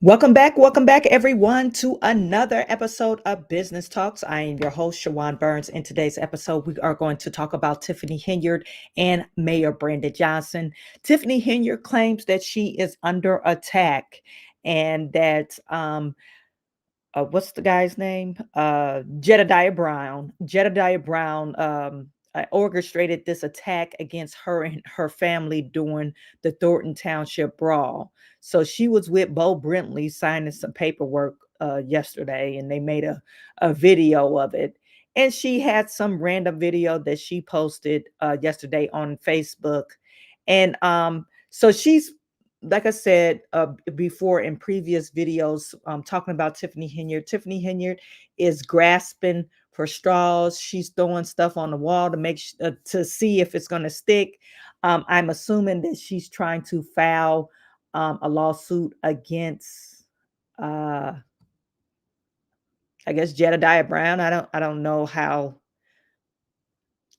Welcome back, everyone, to another episode of Business Talks. I am your host, Chawanne Burns. In today's episode, we are going to talk about Tiffany Henyard and Mayor Brandon Johnson. Tiffany Henyard claims that she is under attack and that what's the guy's name? Jedediah Brown. Jedediah Brown orchestrated this attack against her and her family during the Thornton Township brawl. So she was with Bo Brentley signing some paperwork yesterday, and they made a video of it. And she had some random video that she posted yesterday on Facebook. And so she's like I said before in previous videos, talking about Tiffany Henyard. Tiffany Henyard is grasping for straws. She's throwing stuff on the wall to to see if it's going to stick. I'm assuming that she's trying to file a lawsuit against, uh, I guess, Jedediah Brown. I don't know how.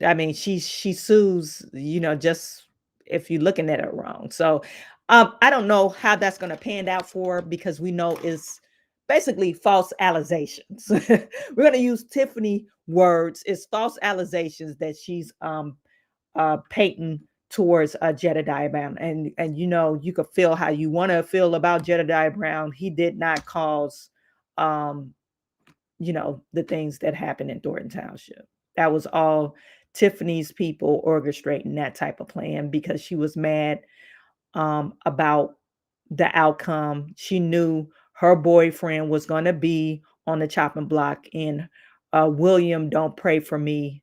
I mean, she sues, just if you're looking at it wrong. So I don't know how that's going to pan out for her because we know it's basically false allegations. We're going to use Tiffany words. It's false allegations that she's painting towards Jedediah Brown. And you could feel how you want to feel about Jedediah Brown. He did not cause um the things that happened in Thornton Township. That was all Tiffany's people orchestrating that type of plan because she was mad about the outcome. She knew her boyfriend was going to be on the chopping block, and William, don't pray for me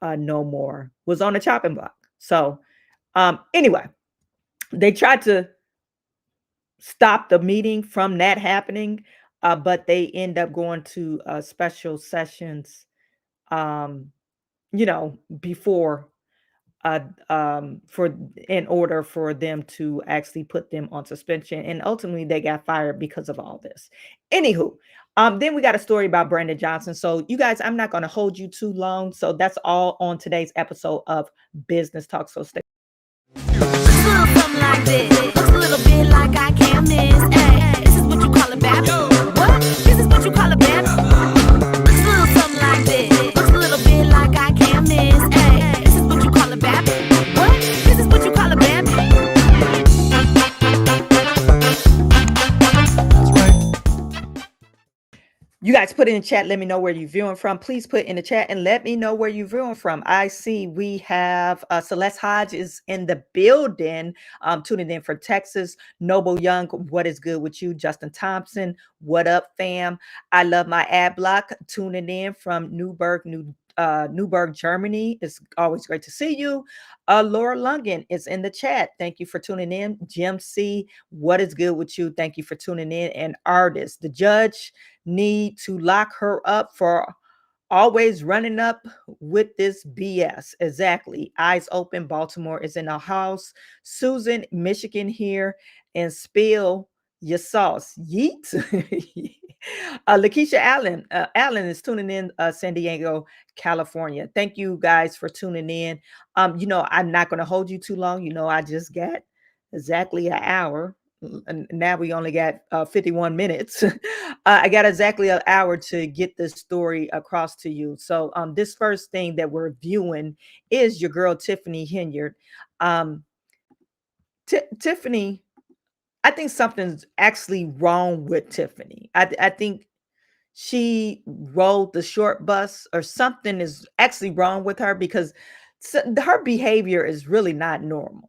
no more, was on the chopping block. So anyway, they tried to stop the meeting from that happening, but they end up going to special sessions, um, before for in order for them to actually put them on suspension, and ultimately they got fired because of all this. Anywho, then we got a story about Brandon Johnson. So you guys, I'm not going to hold you too long. So that's all on today's episode of Business Talk. So stay. Something like this. Looks a little bit like I can't miss. Hey, this is what you call a bap. What? This is what you call a bap. Looks a little something like this. Looks a little bit like I can't miss. Hey, this is what you call a bap. What? This is what you call a bap. You guys put in the chat, let me know where you're viewing from. Please put in the chat and let me know where you're viewing from. I see we have Celeste Hodge is in the building, tuning in for Texas. Noble Young, what is good with you? Justin Thompson, what up, fam? I love my ad block, tuning in from Newburgh, Germany. It's always great to see you. Laura Lungen is in the chat. Thank you for tuning in. Jim C, what is good with you? Thank you for tuning in. And Artist, the judge need to lock her up for always running up with this BS. Exactly. Eyes open. Baltimore is in the house. Susan, Michigan here, and spill your sauce. Yeet. Lakeisha Allen. Allen is tuning in, San Diego, California. Thank you guys for tuning in. I'm not going to hold you too long. I just got exactly an hour. And now we only got 51 minutes. I got exactly an hour to get this story across to you. So this first thing that we're viewing is your girl Tiffany Henyard. Tiffany, I think something's actually wrong with Tiffany. I think she rode the short bus, or something is actually wrong with her because her behavior is really not normal.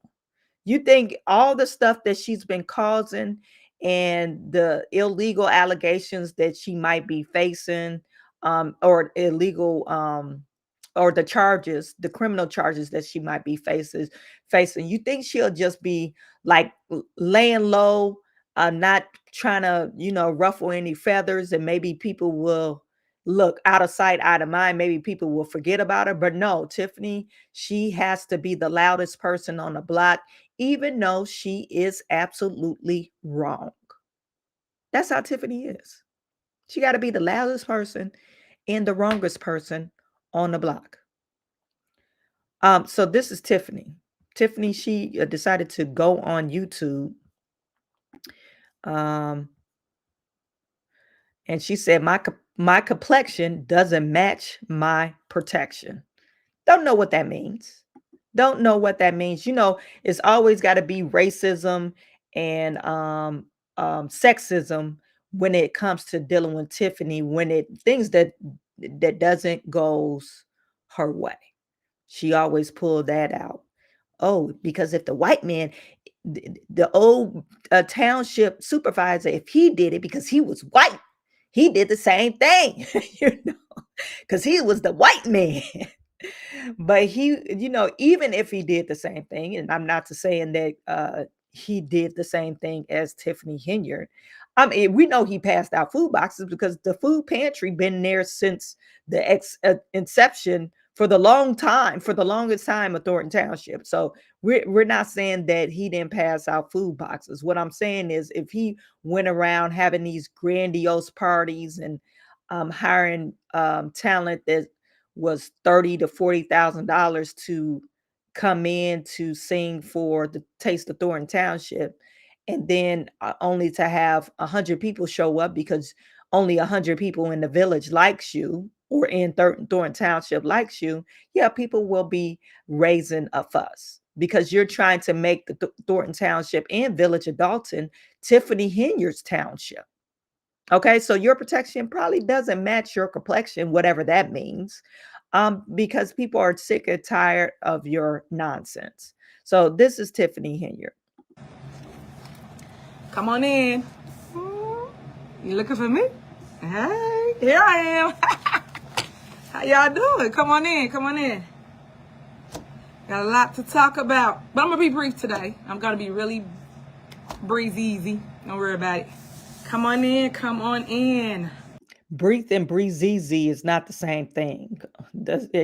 You think all the stuff that she's been causing and the illegal allegations that she might be facing, or illegal, or the criminal charges that she might be facing, you think she'll just be like laying low, not trying to, ruffle any feathers, and maybe people will look out of sight, out of mind. Maybe people will forget about her. But no, Tiffany, she has to be the loudest person on the block, even though she is absolutely wrong. That's how Tiffany is. She got to be the loudest person and the wrongest person on the block. So this is Tiffany. Tiffany, she decided to go on YouTube Um, and she said, my complexion doesn't match my protection. Don't know what that means. Don't know what that means. It's always got to be racism and sexism when it comes to dealing with Tiffany, when it things that doesn't goes her way. She always pulled that out. Oh, because if the white man, the old township supervisor, if he did it because he was white, he did the same thing, because he was the white man. But he, even if he did the same thing, and I'm not to saying that he did the same thing as Tiffany Henyard. I mean, we know he passed out food boxes because the food pantry been there since the inception for the longest time of Thornton Township. So we're not saying that he didn't pass out food boxes. What I'm saying is, if he went around having these grandiose parties and hiring talent that was $30,000 to $40,000 to come in to sing for the Taste of Thornton Township, and then only to have 100 people show up because only 100 people in the village likes you, or in Thornton Township likes you. Yeah, people will be raising a fuss because you're trying to make the Thornton Township and Village of Dalton Tiffany Henyard's township. Okay, so your protection probably doesn't match your complexion, whatever that means, because people are sick and tired of your nonsense. So this is Tiffany Henyard. Come on in. You looking for me? Hey, here I am. How y'all doing? Come on in, come on in. Got a lot to talk about, but I'm gonna be brief today. I'm gonna be really breezy easy. Don't worry about it. Come on in, come on in. Breathe and breezy is not the same thing.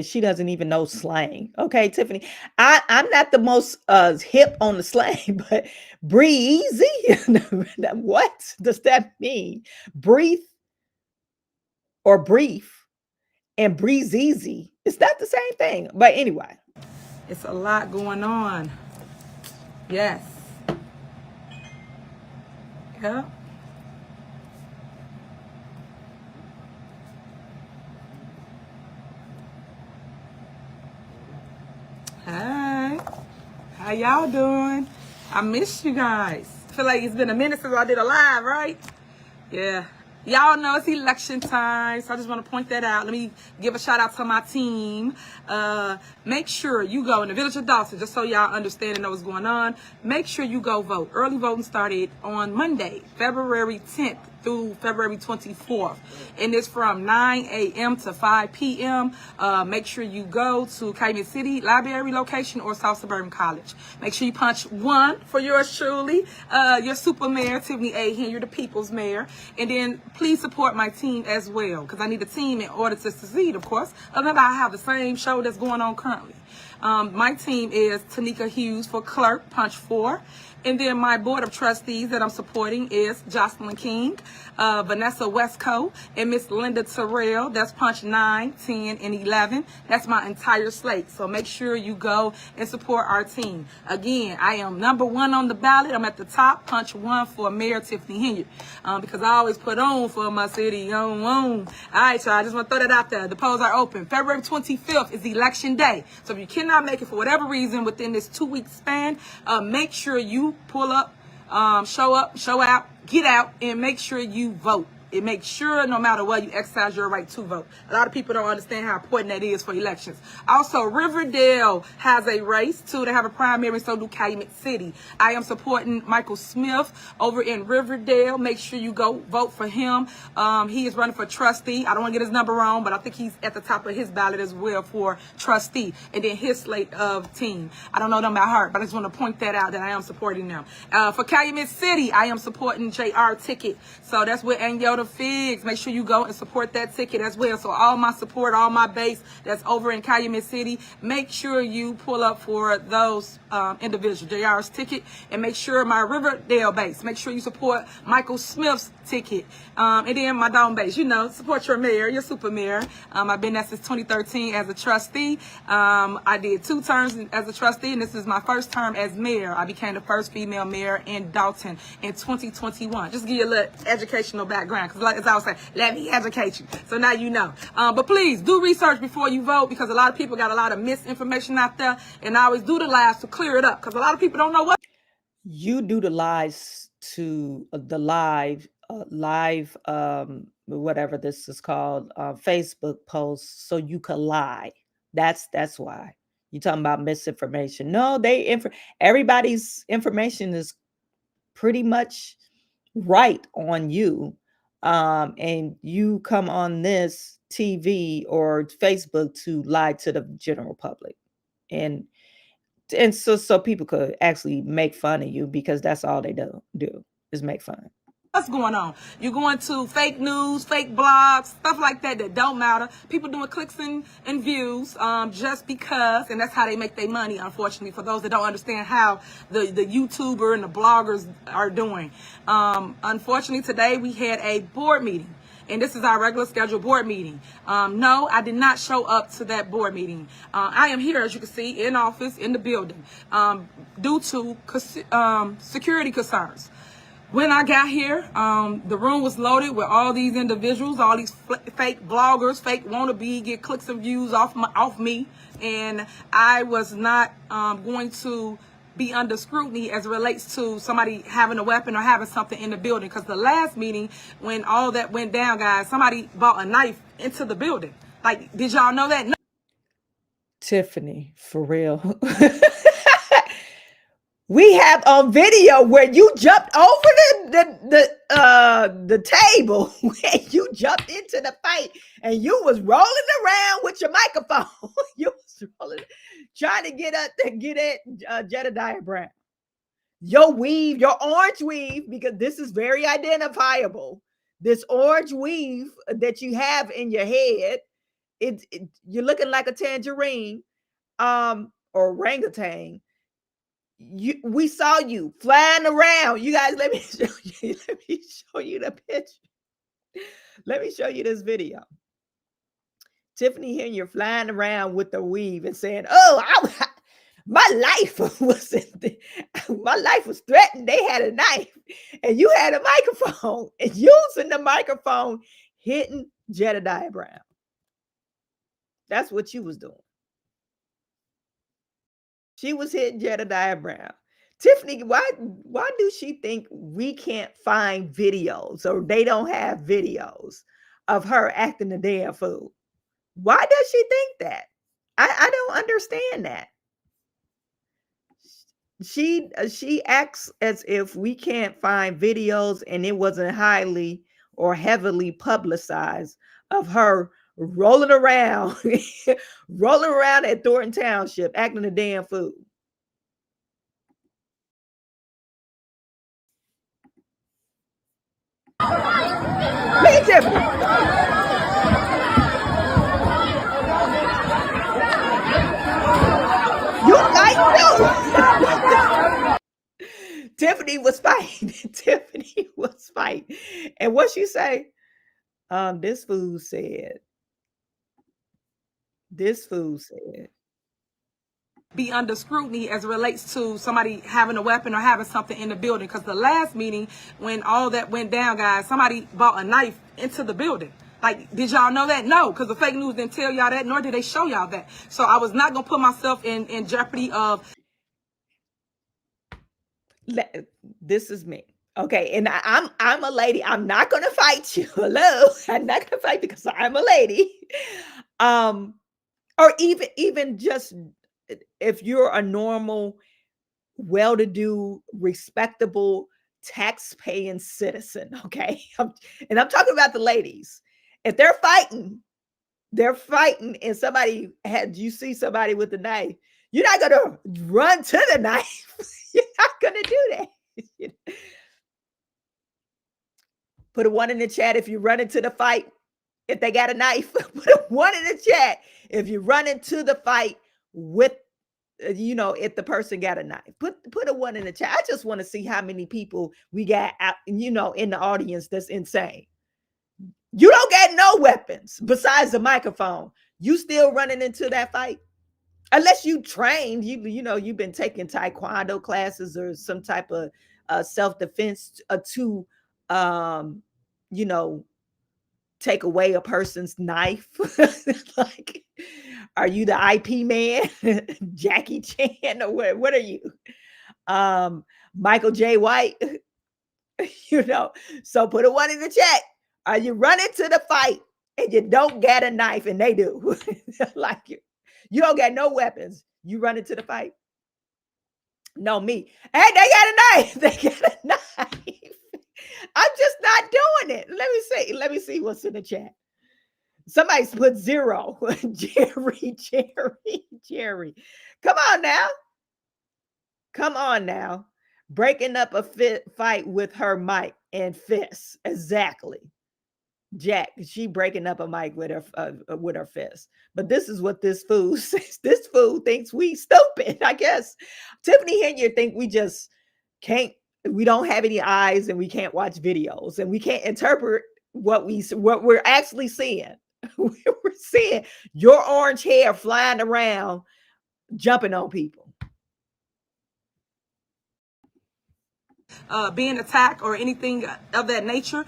She doesn't even know slang. Okay, Tiffany, I'm not the most hip on the slang, but breezy, what does that mean? Breathe or brief and breezy, it's not the same thing. But anyway, it's a lot going on. Yes. Yeah. Hey, how y'all doing? I miss you guys. I feel like it's been a minute since I did a live, right? Yeah. Y'all know it's election time, so I just want to point that out. Let me give a shout out to my team. Make sure you go in the Village of Dalton, just so y'all understand and know what's going on. Make sure you go vote. Early voting started on Monday, February 10th through February 24th. And it's from 9 a.m. to 5 p.m. Make sure you go to Calumet City Library location or South Suburban College. Make sure you punch 1 for yours truly, your super mayor, Tiffany A. Henyard, the people's mayor. And then please support my team as well, because I need a team in order to succeed, of course. Other than that, I have the same show that's going on currently. My team is Tanika Hughes for clerk, punch 4. And then my board of trustees that I'm supporting is Jocelyn King, Vanessa Westco, and Miss Linda Terrell. That's punch 9, 10, and 11. That's my entire slate. So make sure you go and support our team. Again, I am number 1 on the ballot. I'm at the top, punch 1 for Mayor Tiffany Henyard, because I always put on for my city. All right, y'all, I just want to throw that out there. The polls are open. February 25th is election day. So if you cannot make it for whatever reason within this 2-week span, make sure you pull up, show up, show out, get out, and make sure you vote. It makes sure no matter what, you exercise your right to vote. A lot of people don't understand how important that is for elections. Also, Riverdale has a race too. They have a primary, so do Calumet City. I am supporting Michael Smith over in Riverdale. Make sure you go vote for him. He is running for trustee. I don't want to get his number wrong, but I think he's at the top of his ballot as well for trustee. And then his slate of team. I don't know them by heart, but I just want to point that out that I am supporting them. For Calumet City, I am supporting JR Ticket. So that's with Anyoda the Figs. Make sure you go and support that ticket as well. So all my support, all my base that's over in Calumet City, make sure you pull up for those individuals, JR's ticket, and make sure my Riverdale base, make sure you support Michael Smith's ticket, and then my Dome base, you know, support your mayor, your super mayor. I've been there since 2013 as a trustee. I did 2 terms as a trustee, and this is my first term as mayor. I became the first female mayor in Dalton in 2021. Just give you a little educational background, because as I was saying, let me educate you. So now you know. But please do research before you vote, because a lot of people got a lot of misinformation out there, and I always do the lives to clear it up, because a lot of people don't know what. You do the lives to the live whatever this is called, Facebook posts, so you could lie. That's why you talking about misinformation. No, everybody's information is pretty much right on you, and you come on this TV or Facebook to lie to the general public, and so people could actually make fun of you, because that's all they do is make fun. What's going on? You're going to fake news, fake blogs, stuff like that don't matter. People doing clicks and views just because, and that's how they make their money, unfortunately, for those that don't understand how the YouTuber and the bloggers are doing. Unfortunately, today we had a board meeting. And this is our regular scheduled board meeting. No, I did not show up to that board meeting. I am here, as you can see, in office, in the building, due to security concerns. When I got here, the room was loaded with all these individuals, all these fake bloggers, fake wannabe, get clicks and views off me. And I was not going to be under scrutiny as it relates to somebody having a weapon or having something in the building. Because the last meeting, when all that went down, guys, somebody brought a knife into the building. Like, did y'all know that? No. Tiffany, for real. We have on video where you jumped over the table, where you jumped into the fight, and you was rolling around with your microphone. You was rolling, trying to get at Jedediah Brown. Your weave, your orange weave, because this is very identifiable. This orange weave that you have in your head, you're looking like a tangerine, or orangutan. We saw you flying around. You guys, let me show you. Let me show you the picture. Let me show you this video. Tiffany Henyard flying around with the weave and saying, "Oh, my life was my life was threatened. They had a knife, and you had a microphone, and using the microphone, hitting Jedediah Brown. That's what you was doing." She was hitting Jedediah Brown. Tiffany, why do she think we can't find videos, or they don't have videos of her acting the damn fool? Why does she think that? I don't understand that. She acts as if we can't find videos, and it wasn't highly or heavily publicized of her rolling around at Thornton Township, acting a damn fool. Look at Tiffany. You like no. Tiffany was fighting. Tiffany was fighting. And what she say? This fool said. Be under scrutiny as it relates to somebody having a weapon or having something in the building. Because the last meeting, when all that went down, guys, somebody brought a knife into the building. Like, did y'all know that? No, because the fake news didn't tell y'all that, nor did they show y'all that. So I was not going to put myself in jeopardy of. This is me. Okay, and I'm a lady. I'm not going to fight you. Hello. I'm not going to fight because I'm a lady. Or even just if you're a normal, well-to-do, respectable, tax-paying citizen, okay? And I'm talking about the ladies. If they're fighting, and you see somebody with a knife, you're not going to run to the knife. You're not going to do that. Put a 1 in the chat if you run into the fight. If they got a knife, put a 1 in the chat if you run into the fight with, if the person got a knife. Put a 1 in the chat. I just want to see how many people we got out, in the audience. That's insane. You don't get no weapons besides the microphone. You still running into that fight? Unless you trained, you've been taking taekwondo classes or some type of self-defense to take away a person's knife. Like, are you the IP man? Jackie Chan, or what are you? Michael J. White. So put a 1 in the chat. Are you running to the fight and you don't get a knife, and they do? Like, you don't got no weapons. You run into the fight. No, me. Hey, they got a knife. They got a knife. I'm just not doing it. Let me see what's in the chat. Somebody's put 0. Jerry. Come on now. Breaking up a fight with her mic and fists. Exactly. Jack, she breaking up a mic with her fist. But this is what this fool says. This fool thinks we stupid, I guess. Tiffany Henyard think we just can't. We don't have any eyes, and we can't watch videos, and we can't interpret what we're actually seeing. We're seeing your orange hair flying around, jumping on people. Being attacked or anything of that nature.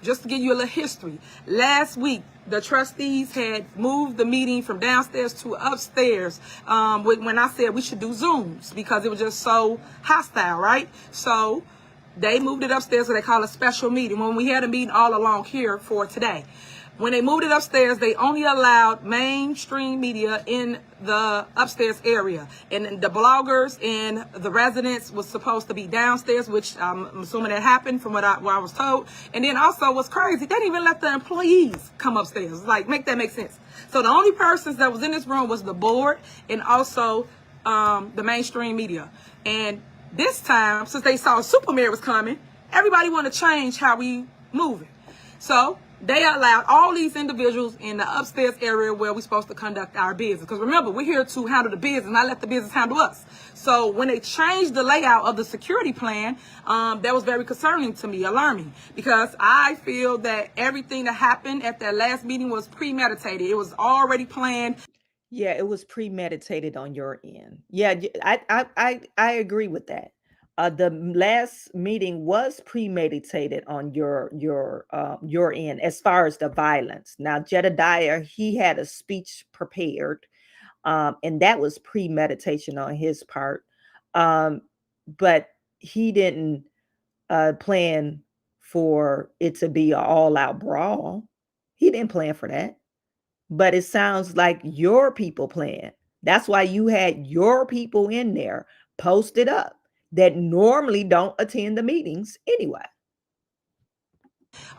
Just to give you a little history, last week the trustees had moved the meeting from downstairs to upstairs when I said we should do Zooms because it was just so hostile, right? So they moved it upstairs, so they call a special meeting when we had a meeting all along here for today. When they moved it upstairs, they only allowed mainstream media in the upstairs area. And the bloggers and the residents was supposed to be downstairs, which I'm assuming that happened from what I was told. And then also what's crazy, they didn't even let the employees come upstairs. Like, make that make sense. So the only persons that was in this room was the board and also the mainstream media. And this time, since they saw Superman was coming, everybody want to change how we moving. So they allowed all these individuals in the upstairs area where we're supposed to conduct our business. Because remember, we're here to handle the business, not let the business handle us. So when they changed the layout of the security plan, that was very concerning to me, alarming. Because I feel that everything that happened at that last meeting was premeditated. It was already planned. Yeah, it was premeditated on your end. Yeah, I agree with that. The last meeting was premeditated on your end as far as the violence. Now, Jedediah, he had a speech prepared, and that was premeditation on his part. But he didn't plan for it to be an all-out brawl. He didn't plan for that. But it sounds like your people planned. That's why you had your people in there posted up that normally don't attend the meetings anyway.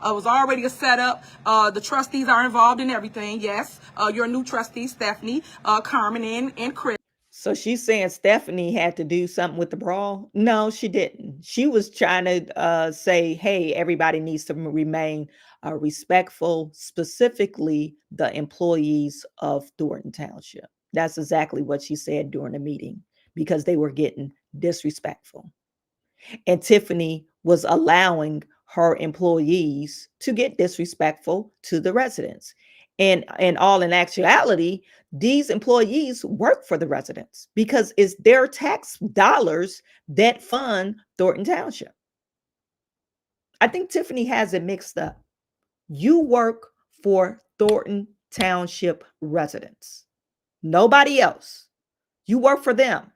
It was already a setup. The trustees are involved in everything. Yes. Your new trustees, Stephanie, Carmen, and Chris. So she's saying Stephanie had to do something with the brawl? No, she didn't. She was trying to say, hey, everybody needs to remain respectful, specifically the employees of Thornton Township. That's exactly what she said during the meeting, because they were getting disrespectful. And Tiffany was allowing her employees to get disrespectful to the residents. And in actuality, these employees work for the residents because it's their tax dollars that fund Thornton Township. I think Tiffany has it mixed up. You work for Thornton Township residents, nobody else. You work for them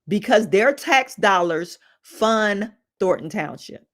because their tax dollars fund Thornton Township.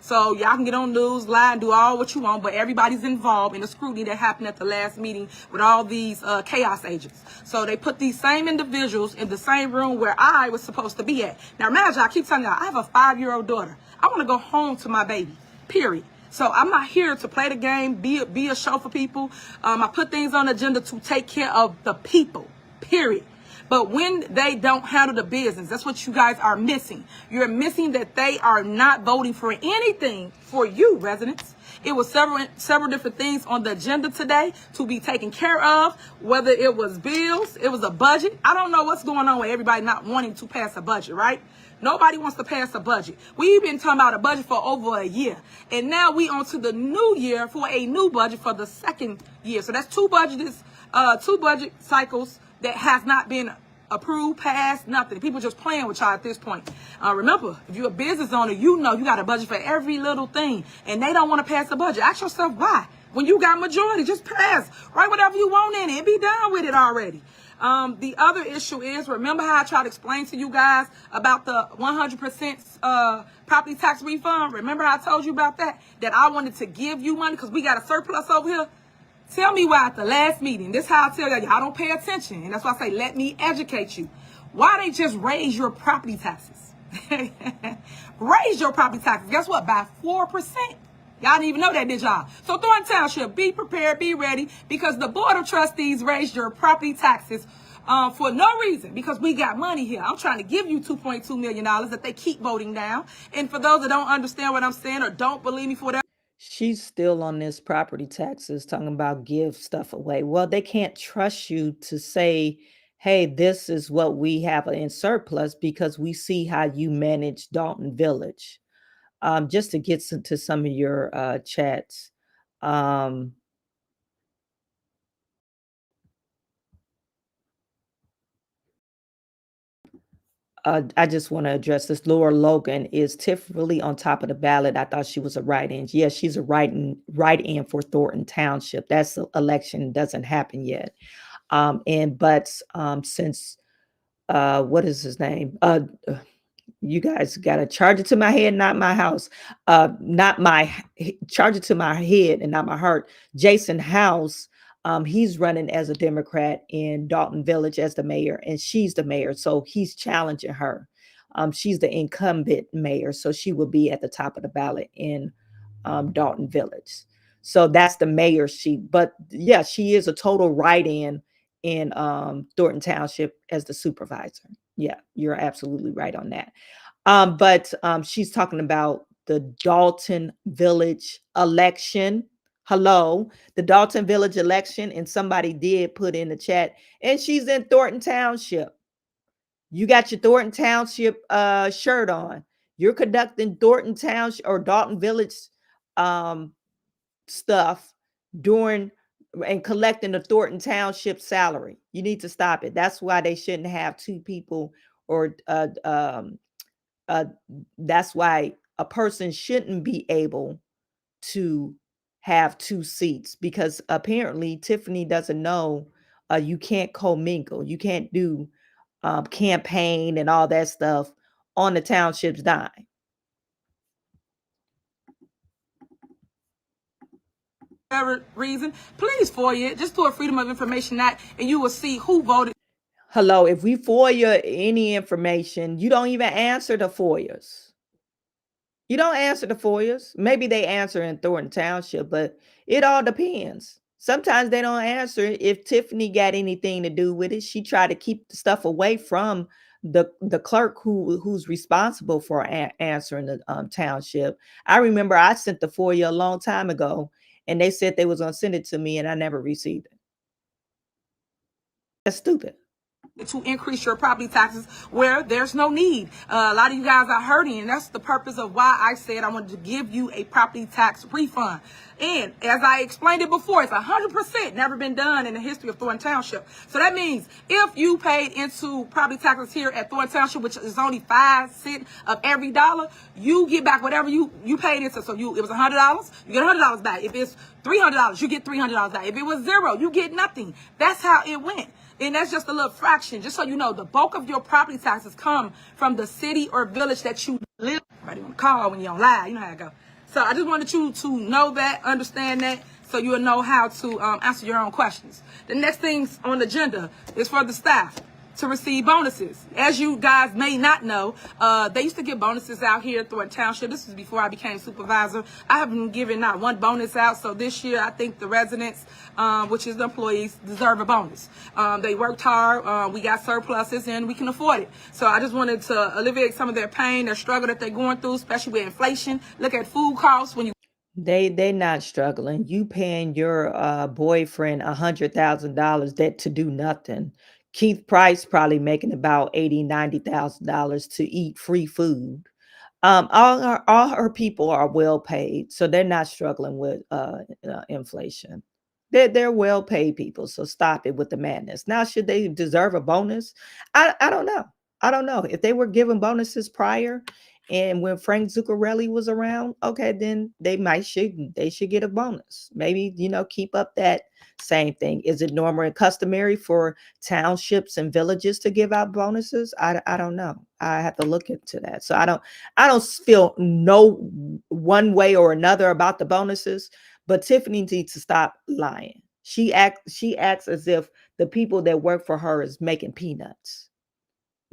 So y'all can get on news, lie, and do all what you want, but everybody's involved in the scrutiny that happened at the last meeting with all these chaos agents. So they put these same individuals in the same room where I was supposed to be at. Now imagine, I keep telling y'all, I have a 5-year-old daughter. I want to go home to my baby, period. So I'm not here to play the game, be a show for people. I put things on the agenda to take care of the people, period. But when they don't handle the business, that's what you guys are missing. You're missing that they are not voting for anything for you, residents. It was several different things on the agenda today to be taken care of, whether it was bills, it was a budget. I don't know what's going on with everybody not wanting to pass a budget, right? Nobody wants to pass a budget. We've been talking about a budget for over a year. And now we on to the new year for a new budget for the second year. So that's two budget cycles that has not been approved, passed, nothing. People just playing with y'all at this point. Remember, if you're a business owner, you know you got a budget for every little thing. And they don't want to pass the budget. Ask yourself why. When you got majority, just pass. Write whatever you want in it and be done with it already. The other issue is, remember how I tried to explain to you guys about the 100% property tax refund? Remember how I told you about that? That I wanted to give you money because we got a surplus over here? Tell me why at the last meeting. This is how I tell y'all, y'all don't pay attention. And that's why I say, let me educate you. Why they just raise your property taxes? Raise your property taxes. Guess what? By 4%. Y'all didn't even know that, did y'all? So Thornton Township, be prepared, be ready, because the Board of Trustees raised your property taxes for no reason, because we got money here. I'm trying to give you $2.2 million that they keep voting down. And for those that don't understand what I'm saying or don't believe me for whatever, She's still on this property taxes talking about give stuff away. Well, they can't trust you to say, hey, this is what we have in surplus because we see how you manage Dalton Village. Just to get to some of your chats. I just want to address this. Laura Logan, is Tiff really on top of the ballot? I thought she was a write-in. Yes, she's a write-in for Thornton Township. That's the election doesn't happen yet. Since what is his name? You guys got to charge it to my head, not my house. Charge it to my head and not my heart. Jason House, he's running as a Democrat in Dalton Village as the mayor, and she's the mayor. So he's challenging her. She's the incumbent mayor, so she will be at the top of the ballot in Dalton Village. So that's the mayor seat. But yeah, she is a total write-in in Thornton Township as the supervisor. Yeah, you're absolutely right on that. But she's talking about the Dalton Village election. Hello, the Dalton Village election. And somebody did put in the chat, and she's in Thornton Township. You got your Thornton Township shirt on. You're conducting Thornton Township or Dalton Village stuff during and collecting the Thornton Township salary. You need to stop it. That's why they shouldn't have two people, or that's why a person shouldn't be able to have two seats, because apparently Tiffany doesn't know you can't commingle. You can't do campaign and all that stuff on the township's dime. whatever reason, please FOIA it. Just do a Freedom of Information Act, and you will see who voted. Hello, if we FOIA any information, you don't even answer the FOIAs. You don't answer the FOIAs. Maybe they answer in Thornton Township, but it all depends. Sometimes they don't answer. If Tiffany got anything to do with it, she tried to keep the stuff away from the clerk who's responsible for answering the township. I remember I sent the FOIA a long time ago, and they said they was going to send it to me, and I never received it. That's stupid. To increase your property taxes where there's no need. A lot of you guys are hurting, and that's the purpose of why I said I wanted to give you a property tax refund. And as I explained it before, it's 100% never been done in the history of Thornton Township. So that means if you paid into property taxes here at Thornton Township, which is only 5 cents of every dollar, you get back whatever you paid into. So it was $100, you get $100 back. If it's $300, you get $300 back. If it was $0, you get nothing. That's how it went. And that's just a little fraction. Just so you know, the bulk of your property taxes come from the city or village that you live. Everybody want to call when you're on live. You know how it go. So I just wanted you to know that, understand that, so you'll know how to answer your own questions. The next thing on the agenda is for the staff. to receive bonuses. As you guys may not know, they used to give bonuses out here at Thornton Township. This was before I became supervisor. I have been giving not one bonus out. So this year, I think the residents, which is the employees, deserve a bonus. They worked hard. We got surpluses and we can afford it. So I just wanted to alleviate some of their pain, their struggle that they're going through, especially with inflation. Look at food costs when you They not struggling. You paying your boyfriend $100,000 that to do nothing. Keith Price probably making about $80,000-$90,000 to eat free food. All her people are well paid, so they're not struggling with inflation. They're well paid people. So stop it with the madness. Now, should they deserve a bonus? I don't know. I don't know if they were given bonuses prior. And when Frank Zuccarelli was around, okay, then they should get a bonus. Maybe, keep up that same thing. Is it normal and customary for townships and villages to give out bonuses? I don't know. I have to look into that. So I don't feel no one way or another about the bonuses, but Tiffany needs to stop lying. She acts as if the people that work for her is making peanuts.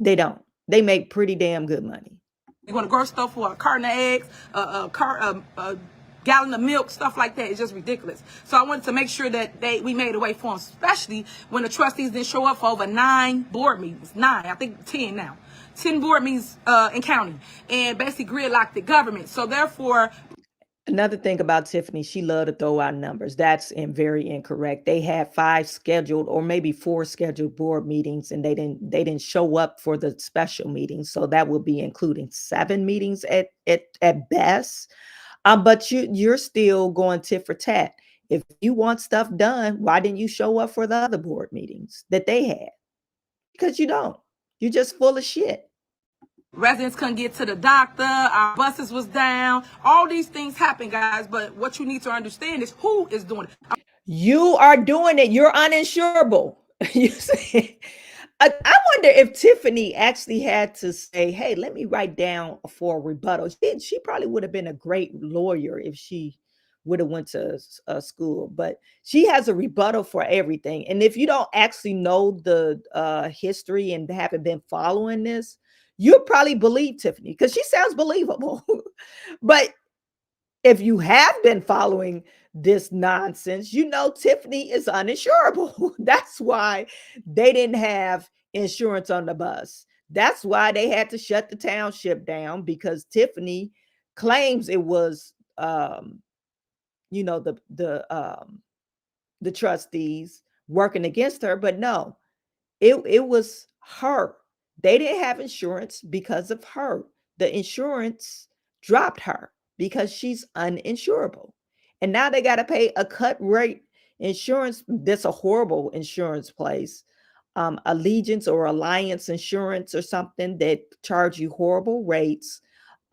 They don't. They make pretty damn good money. You want to grocery store for a carton of eggs, a gallon of milk, stuff like that. It's just ridiculous. So I wanted to make sure that we made a way for them, especially when the trustees didn't show up for over 9 board meetings. 9, I think 10 now. 10 board meetings in county, and basically gridlocked the government. So therefore, another thing about Tiffany, she loved to throw out numbers. That's very incorrect. They had 5 scheduled or maybe 4 scheduled board meetings, and they didn't show up for the special meetings. So that would be including 7 meetings at best. But you're still going tit for tat. If you want stuff done, why didn't you show up for the other board meetings that they had? Because you don't. You're just full of shit. residents couldn't get to the doctor, our buses was down. All these things happen, guys. But what you need to understand is who is doing it. You are doing it. You're uninsurable. You see? I wonder if Tiffany actually had to say, hey, let me write down for a rebuttal. She probably would have been a great lawyer if she would have went to school, but she has a rebuttal for everything. And if you don't actually know the history and haven't been following this, you'll probably believe Tiffany because she sounds believable. But if you have been following this nonsense, Tiffany is uninsurable. That's why they didn't have insurance on the bus. That's why they had to shut the township down because Tiffany claims it was the trustees working against her, but no, it was her. They didn't have insurance because of her. The insurance dropped her because she's uninsurable. And now they got to pay a cut rate insurance. That's a horrible insurance place. Allegiance or Alliance Insurance or something that charge you horrible rates.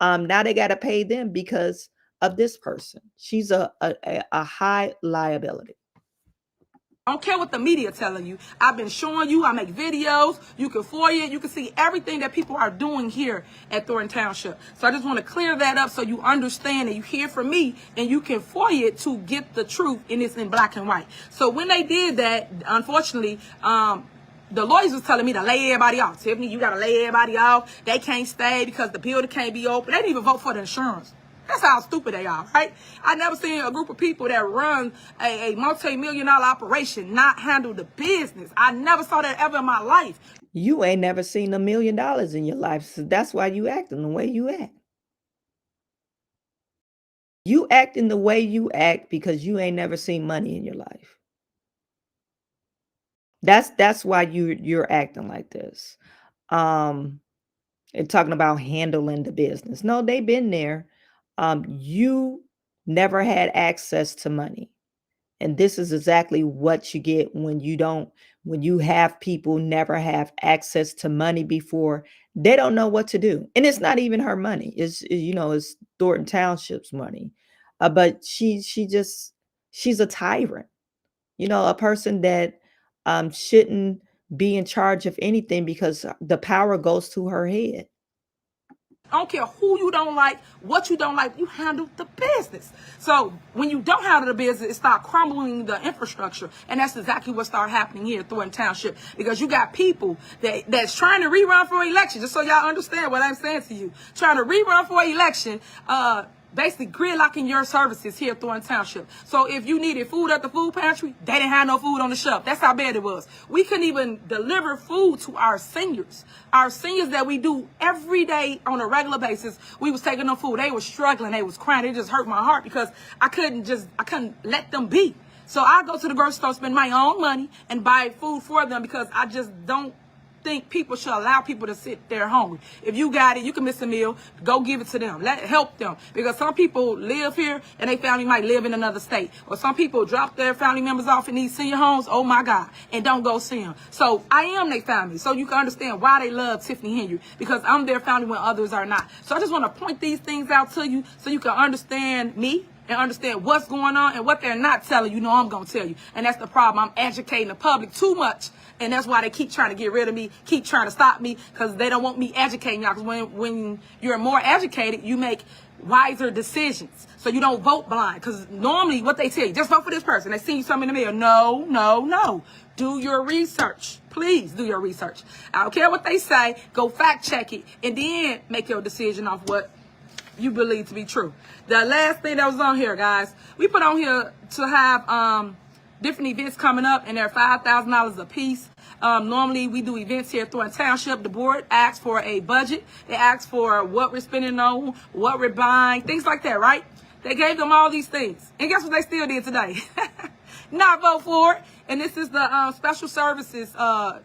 Now they got to pay them because of this person. She's a high liability. I don't care what the media telling you. I've been showing you. I make videos. You can FOIA. You can see everything that people are doing here at Thornton Township. So I just want to clear that up so you understand and you hear from me and you can FOIA it to get the truth, and it's in black and white. So when they did that, unfortunately, the lawyers was telling me to lay everybody off. Tiffany, you got to lay everybody off. They can't stay because the building can't be open. They didn't even vote for the insurance. That's how stupid they are, right? I never seen a group of people that run a multi-million-dollar operation not handle the business. I never saw that ever in my life. You ain't never seen $1 million in your life, so that's why you acting the way you act. You acting the way you act because you ain't never seen money in your life. That's why you're acting like this. And talking about handling the business. No, they've been there. You never had access to money. And this is exactly what you get when you have people never have access to money before. They don't know what to do. And it's not even her money. It's Thornton Township's money. But she's a tyrant. A person that shouldn't be in charge of anything because the power goes to her head. I don't care who you don't like, what you don't like, you handle the business. So when you don't handle the business, it start crumbling the infrastructure. And that's exactly what started happening here at Thornton Township. Because you got people that's trying to rerun for election, just so y'all understand what I'm saying to you. Trying to rerun for election, basically gridlocking your services here at Thornton Township. So if you needed food at the food pantry, they didn't have no food on the shelf. That's how bad it was. We couldn't even deliver food to our seniors. Our seniors that we do every day on a regular basis, we was taking them food. They were struggling. They was crying. It just hurt my heart because I couldn't let them be. So I go to the grocery store, spend my own money and buy food for them because I just don't think people should allow people to sit there hungry. If you got it, you can miss a meal, go give it to them. Help them. Because some people live here and their family might live in another state. Or some people drop their family members off in these senior homes, oh my God, and don't go see them. So I am their family. So you can understand why they love Tiffany Henyard. Because I'm their family when others are not. So I just want to point these things out to you so you can understand me and understand what's going on and what they're not telling you. I'm going to tell you. And that's the problem. I'm educating the public too much. And that's why they keep trying to get rid of me, keep trying to stop me, because they don't want me educating y'all. Because when you're more educated, you make wiser decisions. So you don't vote blind. Because normally what they tell you, just vote for this person. They send you something in the mail. No. Do your research. Please do your research. I don't care what they say. Go fact check it. And then make your decision off what you believe to be true. The last thing that was on here, guys, we put on here to have different events coming up, and they're $5,000 a piece. Normally, we do events here at Thornton Township. The board asks for a budget. They ask for what we're spending on, what we're buying, things like that, right? They gave them all these things. And guess what they still did today? Not vote for it. And this is the special services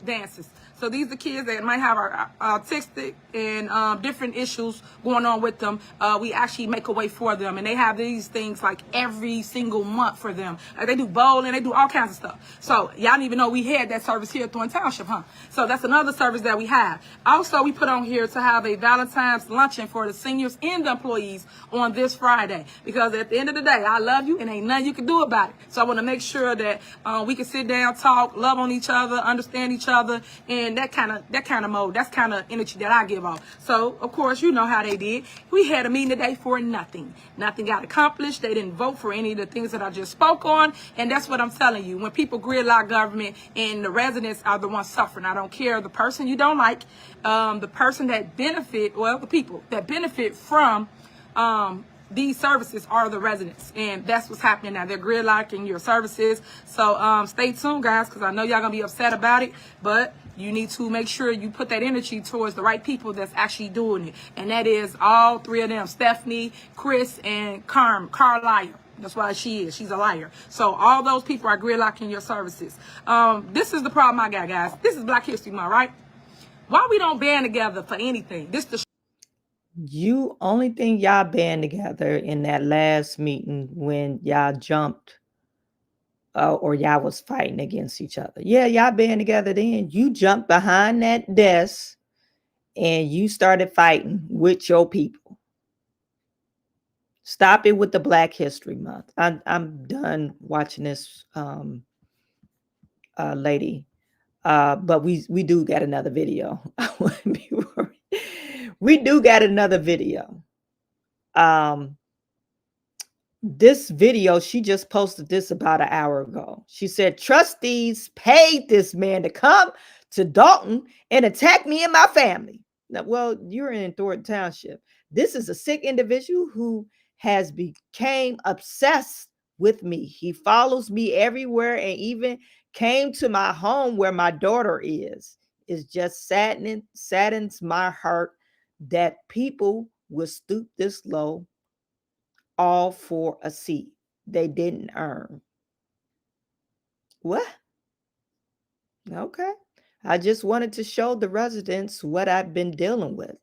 dances. So these are the kids that might have autistic and different issues going on with them. We actually make a way for them. And they have these things like every single month for them. Like they do bowling, they do all kinds of stuff. So y'all didn't even know we had that service here at Thornton Township, huh? So that's another service that we have. Also, we put on here to have a Valentine's luncheon for the seniors and the employees on this Friday. Because at the end of the day, I love you and ain't nothing you can do about it. So I want to make sure that we can sit down, talk, love on each other, understand each other, and that kind of mode, that's kind of energy that I give off. So of course, you know how they did. We had a meeting today for nothing. Nothing got accomplished. They didn't vote for any of the things that I just spoke on. And that's what I'm telling you. When people gridlock government and the residents are the ones suffering, I don't care the person you don't like, the person that benefit, well, the people that benefit from these services are the residents, and that's what's happening now. They're gridlocking your services. So stay tuned, guys, because I know y'all gonna be upset about it, but you need to make sure you put that energy towards the right people that's actually doing it, and that is all three of them: Stephanie, Chris, and Carlisle. That's why she's a liar. So all those people are gridlocking your services. This is the problem I got, guys. This is Black History Month, right? Why we don't band together for anything? Only thing y'all band together in that last meeting when y'all jumped or y'all was fighting against each other. Yeah, y'all band together then. You jumped behind that desk and you started fighting with your people. Stop it with the Black History Month. I'm done watching this lady. But we do got another video. I wouldn't be worried. We do got another video. This video, she just posted this about an hour ago. She said, trustees paid this man to come to Dalton and attack me and my family. Now, well, you're in Thornton Township. This is a sick individual who has became obsessed with me. He follows me everywhere and even came to my home where my daughter is. It's just saddens my heart that people will stoop this low all for a seat they didn't earn. What? Okay. I just wanted to show the residents what I've been dealing with.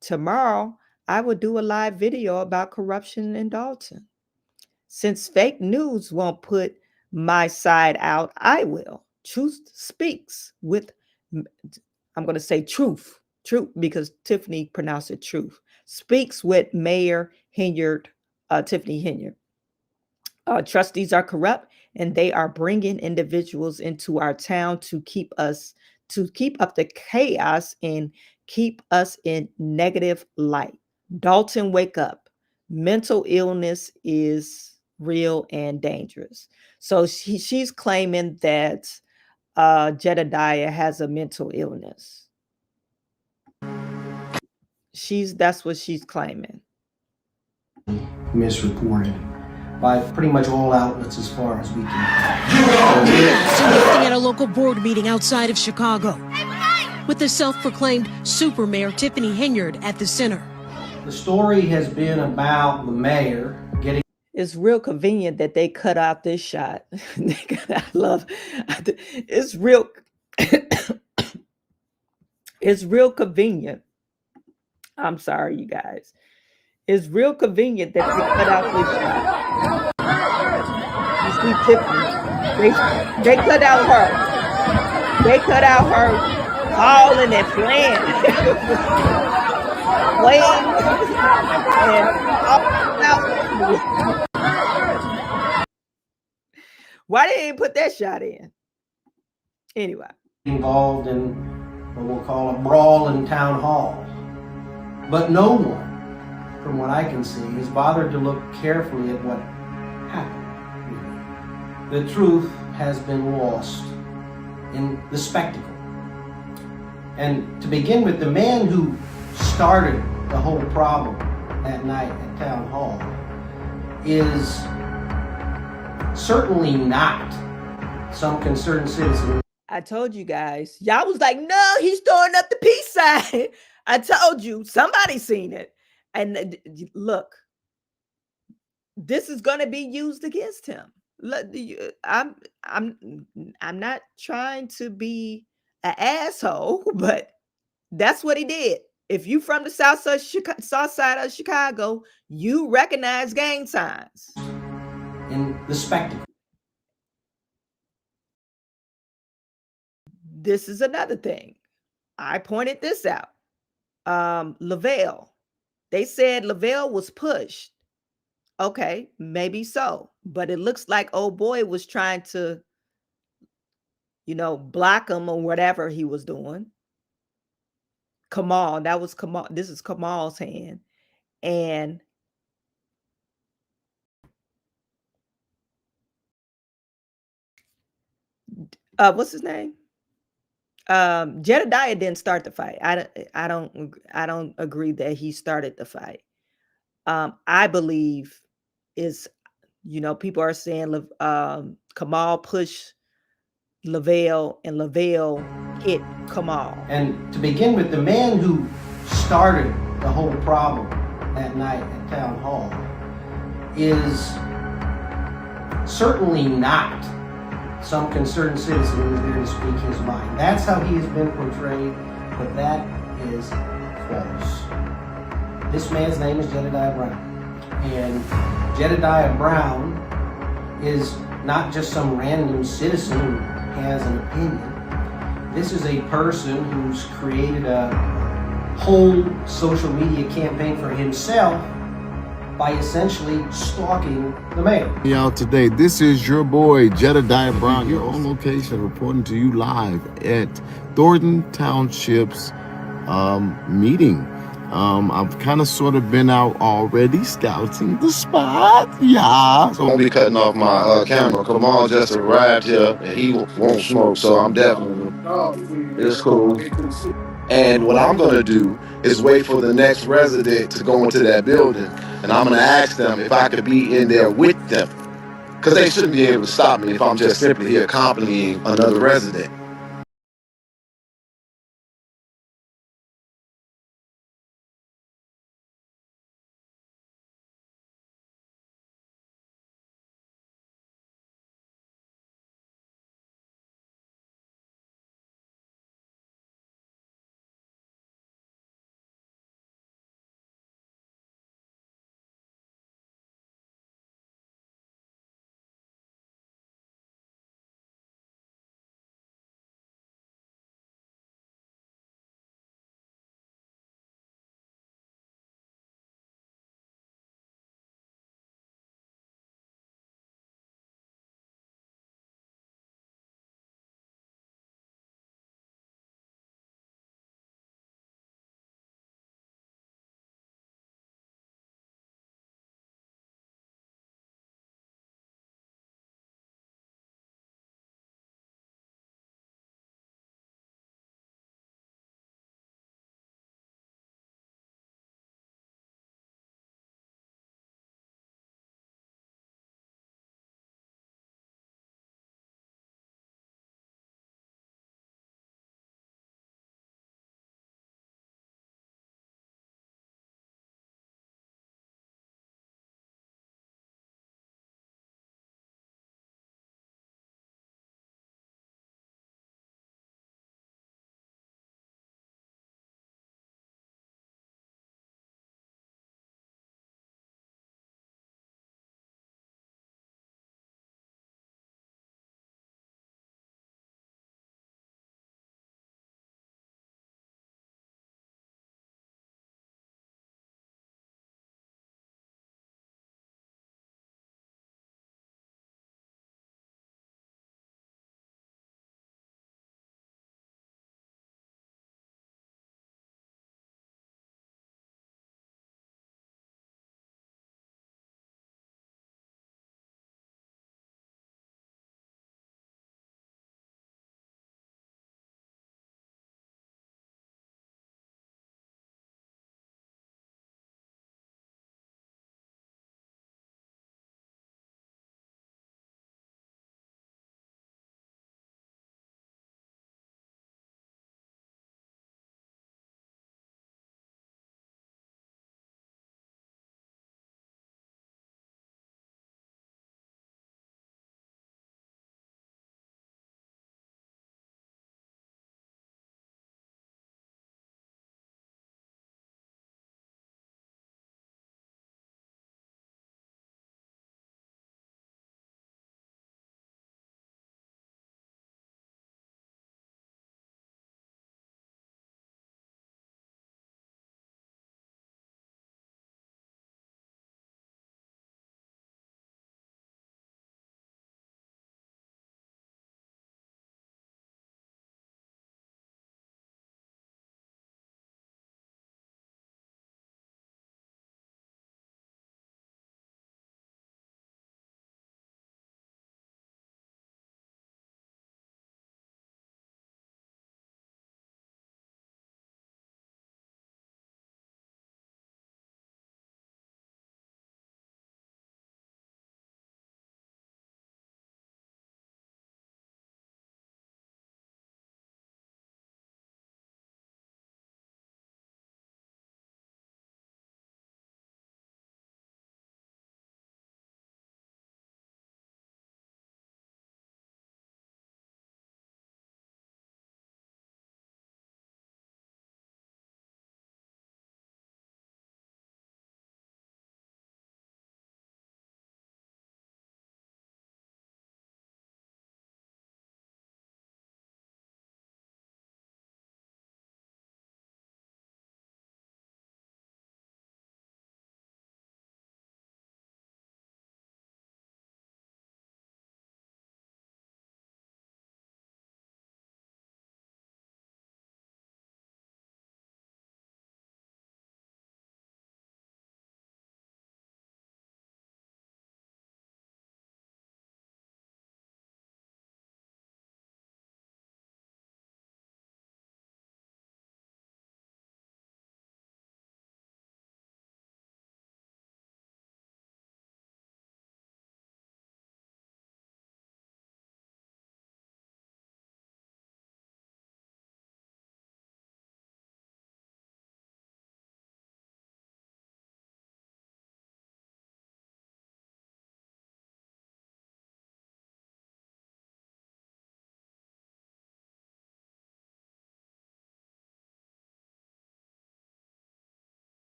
Tomorrow, I will do a live video about corruption in Dalton. Since fake news won't put my side out, I will. Truth speaks with, I'm going to say truth, because Tiffany pronounced it truth, speaks with Mayor Henyard, Tiffany Henyard. Trustees are corrupt and they are bringing individuals into our town to keep up the chaos and keep us in negative light. Dalton, wake up. Mental illness is real and dangerous. So she's claiming that Jedediah has a mental illness. That's what she's claiming. Misreported by pretty much all outlets as far as we can. Still lifting at a local board meeting outside of Chicago, with the self-proclaimed super mayor Tiffany Henyard at the center. The story has been about the mayor getting. It's real convenient that they cut out this shot. I love it's real. It's real convenient. I'm sorry, you guys. It's real convenient that they cut out this shot. You see Tiffany. They cut out her. They cut out her calling and playing. Why they didn't put that shot in? Anyway. Involved in what we'll call a brawl in town hall. But no one, from what I can see, has bothered to look carefully at what happened. The truth has been lost in the spectacle. And to begin with, the man who started the whole problem that night at town hall is certainly not some concerned citizen. I told you guys. Y'all was like, no, he's throwing up the peace sign. I told you, somebody seen it. And look, this is going to be used against him. I'm not trying to be an asshole, but that's what he did. If you from the south side of Chicago, you recognize gang signs. In the spectacle. This is another thing. I pointed this out. Lavelle. They said Lavelle was pushed. Okay, maybe so. But it looks like old boy was trying to, block him or whatever he was doing. Kamal, that was Kamal. This is Kamal's hand. And what's his name? Jedediah didn't start the fight. I don't agree that he started the fight. I believe is, people are saying Kamal pushed Lavelle and Lavelle hit Kamal. And to begin with, the man who started the whole problem that night at town hall is certainly not some concerned citizen who's there to speak his mind. That's how he has been portrayed, but that is false. This man's name is Jedediah Brown. And Jedediah Brown is not just some random citizen who has an opinion. This is a person who's created a whole social media campaign for himself by essentially stalking the mayor. Y'all, today, this is your boy, Jedediah Brown, your own location, reporting to you live at Thornton Township's meeting. I've kind of sort of been out already scouting the spot. Yeah. So I'll be cutting off my camera. Kamal just arrived here and he won't smoke, so I'm definitely, it's cool. And what I'm gonna do is wait for the next resident to go into that building, and I'm gonna ask them if I could be in there with them, because they shouldn't be able to stop me if I'm just simply here accompanying another resident.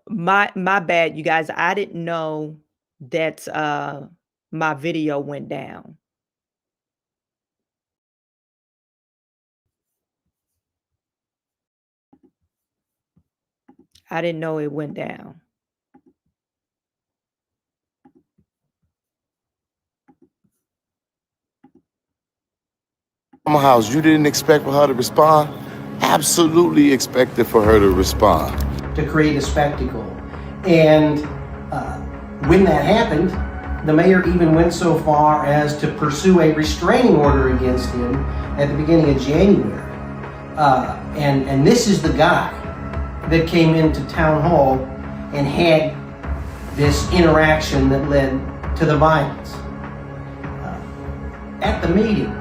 My bad, you guys. I didn't know that my video went down. I didn't know it went down. House, you didn't expect for her to respond? Absolutely expected for her to respond. To create a spectacle. And when that happened, the mayor even went so far as to pursue a restraining order against him at the beginning of January. And this is the guy that came into town hall and had this interaction that led to the violence. At the meeting,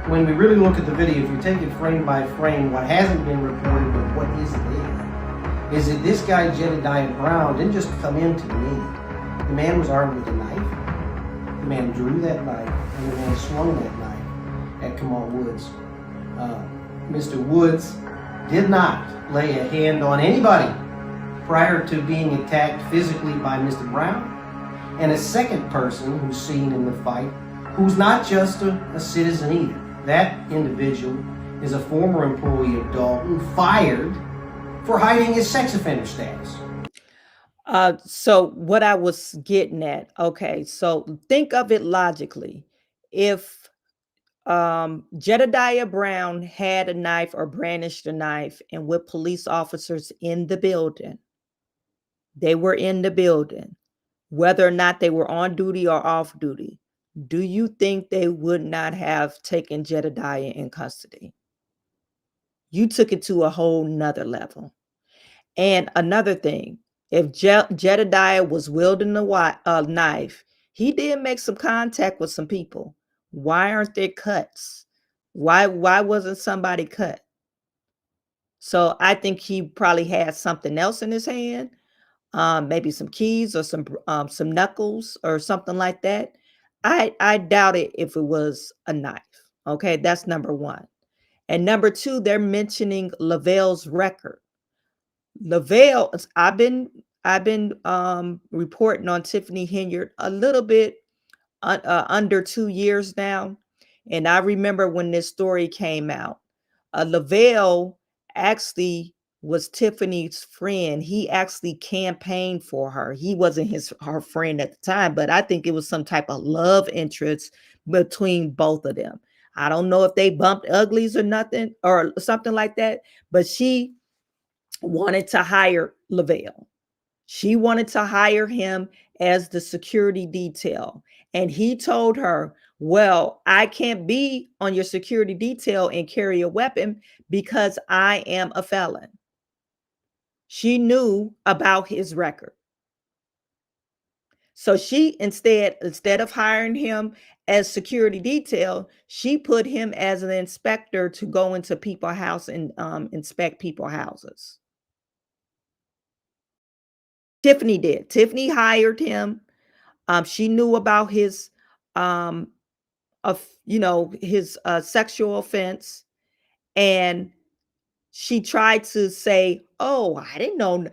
when we really look at the video, if you take it frame by frame, what hasn't been reported but what is there, is that this guy, Jedediah Brown, didn't just come into the meeting. The man was armed with a knife. The man drew that knife, and the man swung that knife at Kamal Woods. Mr. Woods did not lay a hand on anybody prior to being attacked physically by Mr. Brown. And a second person who's seen in the fight, who's not just a citizen either. That individual is a former employee of Dalton, fired for hiding his sex offender status. So what I was getting at, okay, so think of it logically. If Jedediah Brown had a knife or brandished a knife and with police officers in the building, they were in the building, whether or not they were on duty or off duty, do you think they would not have taken Jedediah in custody? You took it to a whole nother level. And another thing, if Jedediah was wielding a knife, he did make some contact with some people. Why aren't there cuts? Why wasn't somebody cut? So I think he probably had something else in his hand, maybe some keys or some knuckles or something like that. I doubt it if it was a knife. Okay, that's number one. And number two, they're mentioning Lavelle's record. Lavelle, I've been reporting on Tiffany Henyard a little bit under 2 years now, and I remember when this story came out. Lavelle actually was Tiffany's friend. He actually campaigned for her. He wasn't her friend at the time, but I think it was some type of love interest between both of them. I don't know if they bumped uglies or nothing or something like that, but she wanted to hire Lavelle. She wanted to hire him as the security detail. And he told her, well, I can't be on your security detail and carry a weapon because I am a felon. She knew about his record. So she instead of hiring him as security detail, she put him as an inspector to go into people's house and inspect people's houses. Tiffany did. Tiffany hired him. She knew about his his sexual offense, and she tried to say, oh, I didn't know,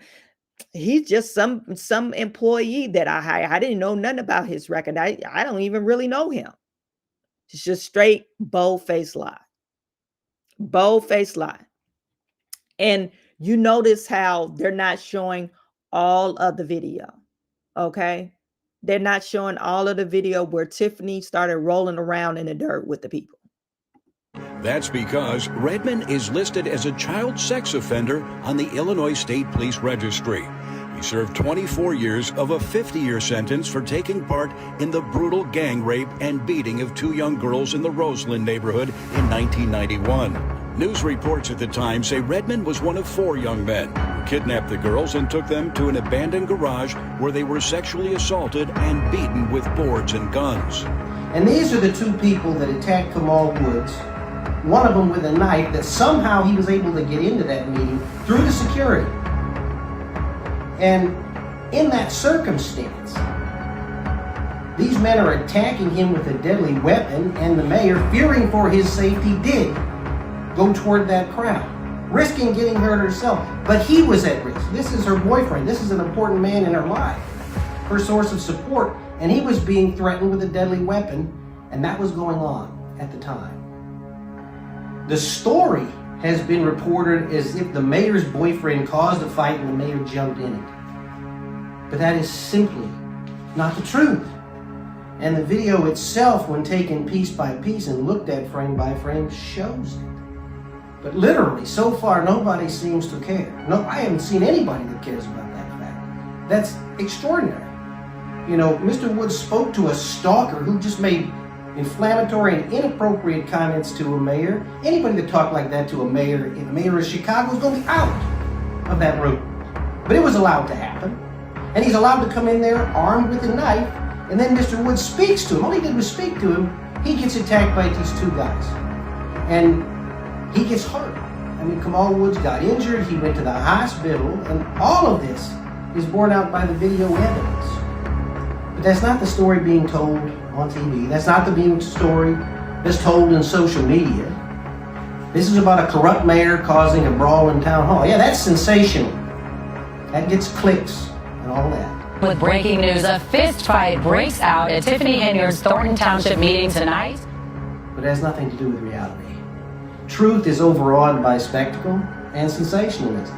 he's just some employee that I hired. I didn't know nothing about his record. I don't even really know him. It's just straight bold-faced lie. Bold-faced lie. And you notice how they're not showing all of the video. Okay? They're not showing all of the video where Tiffany started rolling around in the dirt with the people. That's because Redmond is listed as a child sex offender on the Illinois State Police Registry. He served 24 years of a 50-year sentence for taking part in the brutal gang rape and beating of 2 young girls in the Roseland neighborhood in 1991. News reports at the time say Redmond was one of 4 young men who kidnapped the girls and took them to an abandoned garage where they were sexually assaulted and beaten with boards and guns. And these are the 2 people that attacked Kamal Woods. One of them with a knife that somehow he was able to get into that meeting through the security. And in that circumstance, these men are attacking him with a deadly weapon, and the mayor, fearing for his safety, did go toward that crowd. risking getting hurt herself. But he was at risk. This is her boyfriend. This is an important man in her life, her source of support. And he was being threatened with a deadly weapon, and that was going on at the time. The story has been reported as if the mayor's boyfriend caused a fight and the mayor jumped in it. But that is simply not the truth. And the video itself, when taken piece by piece and looked at frame by frame, shows it. But literally, so far, nobody seems to care. No, I haven't seen anybody that cares about that fact. That's extraordinary. You know, Mr. Woods spoke to a stalker who just made inflammatory and inappropriate comments to a mayor. Anybody that talked like that to a mayor, if the mayor of Chicago, is going to be out of that room. But it was allowed to happen. And he's allowed to come in there armed with a knife, and then Mr. Woods speaks to him. All he did was speak to him. He gets attacked by these two guys. And he gets hurt. I mean, Kamal Woods got injured. He went to the hospital. And all of this is borne out by the video evidence. But that's not the story being told on TV. That's not the story that's told in social media. This is about a corrupt mayor causing a brawl in town hall. Yeah, that's sensational. That gets clicks and all that. With breaking news, a fist fight breaks out at Tiffany Henyard's Thornton Township meeting tonight. But it has nothing to do with reality. Truth is overawed by spectacle and sensationalism.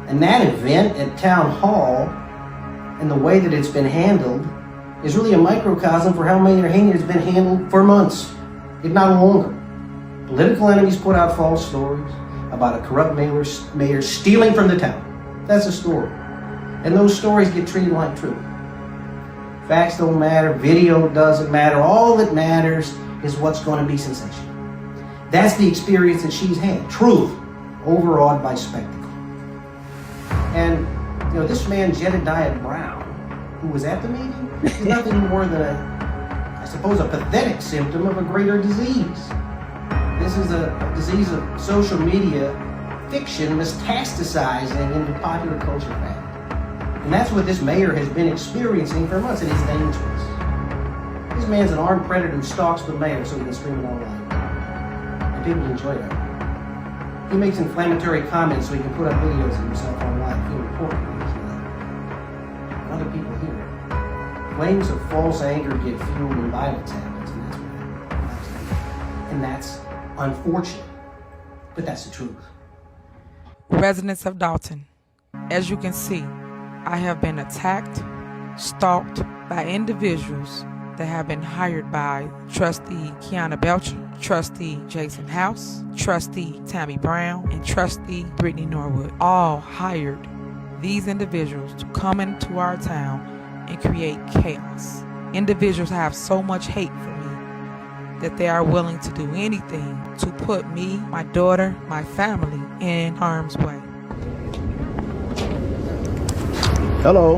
And that event at town hall and the way that it's been handled is really a microcosm for how Mayor Henyard's been handled for months, if not longer. Political enemies put out false stories about a corrupt mayor stealing from the town. That's a story. And those stories get treated like truth. Facts don't matter, video doesn't matter. All that matters is what's going to be sensational. That's the experience that she's had. Truth overawed by spectacle. And you know, this man, Jedediah Brown, who was at the meeting, is nothing more than I suppose, a pathetic symptom of a greater disease. This is a disease of social media fiction metastasizing into popular culture fact. And that's what this mayor has been experiencing for months, and it's dangerous. This man's an armed predator who stalks the mayor so he can stream it online. And people enjoy that. He makes inflammatory comments so he can put up videos of himself online, feel important. Other people hear it. Flames of false anger get fueled when violence happens, and that's what happens. And that's unfortunate, but that's the truth. Residents of Dalton, as you can see, I have been attacked, stalked by individuals that have been hired by Trustee Kiana Belcher, Trustee Jason House, Trustee Tammy Brown, and Trustee Brittany Norwood. All hired these individuals to come into our town and create chaos. Individuals have so much hate for me that they are willing to do anything to put me, my daughter, my family in harm's way. Hello,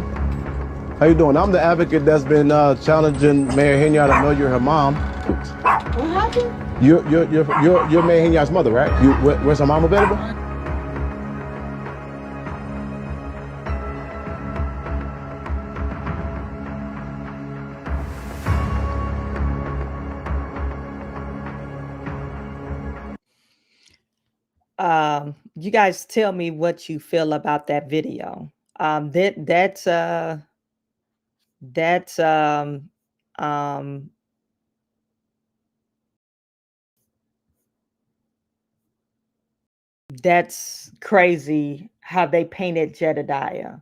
how you doing? I'm the advocate that's been challenging Mayor Henyard. I know you're her mom. What happened? You're Mayor Henyard's mother, right? Where's her mom available? You guys tell me what you feel about that video. That's crazy how they painted Jedediah.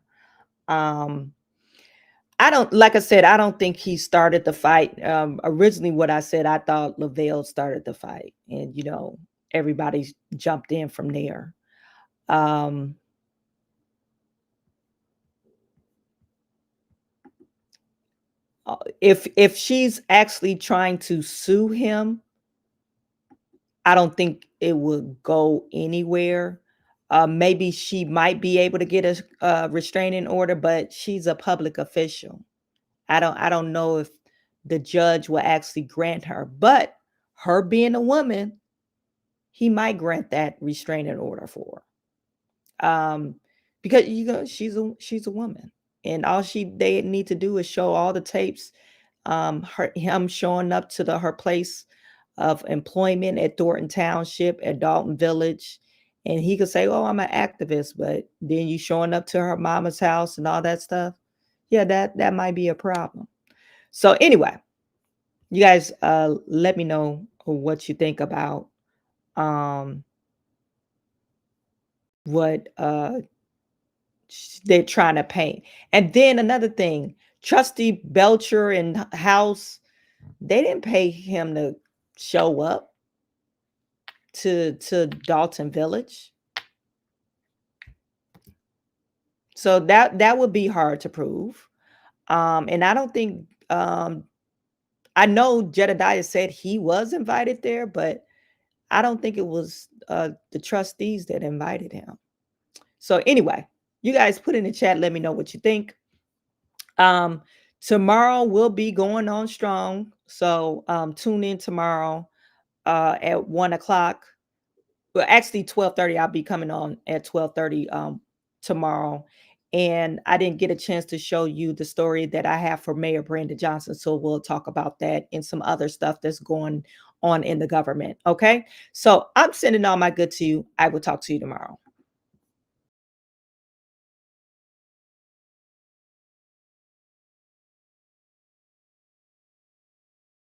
I don't, like I said, I don't think he started the fight. Originally what I said, I thought Lavelle started the fight, and you know, everybody jumped in from there. If she's actually trying to sue him, I don't think it would go anywhere. Maybe she might be able to get a restraining order, but she's a public official. I don't know if the judge will actually grant her, but her being a woman, he might grant that restraining order for her. Because you know, she's a woman, and all they need to do is show all the tapes, him showing up to her place of employment at Thornton Township, at Dalton Village, And he could say, oh, I'm an activist, but then you showing up to her mama's house and all that stuff. Yeah, that might be a problem. So anyway, you guys let me know what you think about what they're trying to paint. And then another thing, Trustee Belcher and House, they didn't pay him to show up to Dalton Village. So that would be hard to prove. And I don't think I know Jedediah said he was invited there, but I don't think it was the trustees that invited him. So anyway, you guys put in the chat, let me know what you think. Tomorrow we'll be going on strong. So tune in tomorrow at 1 o'clock. Well, actually 12:30. I'll be coming on at 12:30 tomorrow. And I didn't get a chance to show you the story that I have for Mayor Brandon Johnson. So we'll talk about that and some other stuff that's going on in the government. Okay. So I'm sending all my good to you. I will talk to you tomorrow.